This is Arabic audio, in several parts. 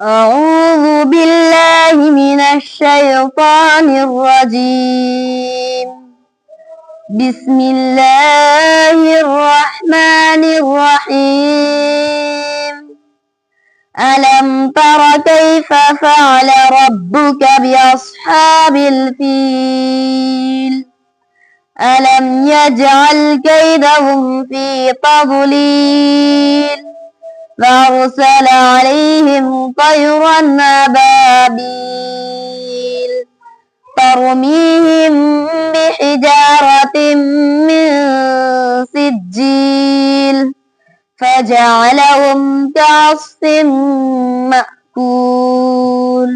أعوذ بالله من الشيطان الرجيم. بسم الله الرحمن الرحيم. ألم تر كيف فعل ربك بأصحاب الفيل ألم يجعل كيدهم في تضليل فأرسل عليهم طيرا أبابيل ترميهم بحجارة من سجيل فجعلهم كعصف مأكول.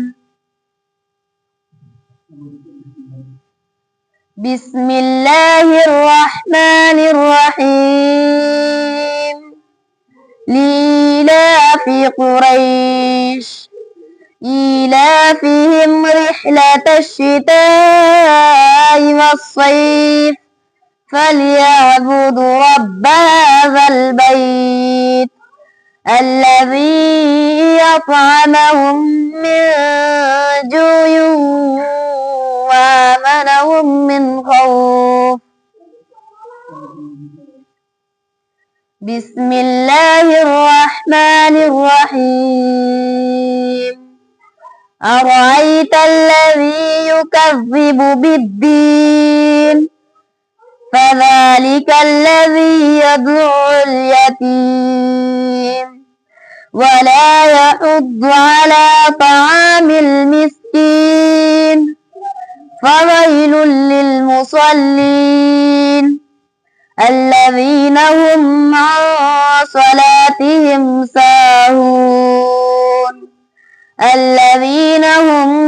بسم الله الرحمن الرحيم. لإيلاف قريش إيلافهم رحلة الشتاء والصيف فليعبدوا رب هذا البيت الذي يطعمهم من جوع وآمنهم من خوف. بسم الله الرحمن الرحيم. أرأيت الذي يكذب بالدين فذلك الذي يدعو اليتيم ولا يحض على طعام المسكين فويل للمصلين الذين هم عن صلاتهم ساهون الذين هم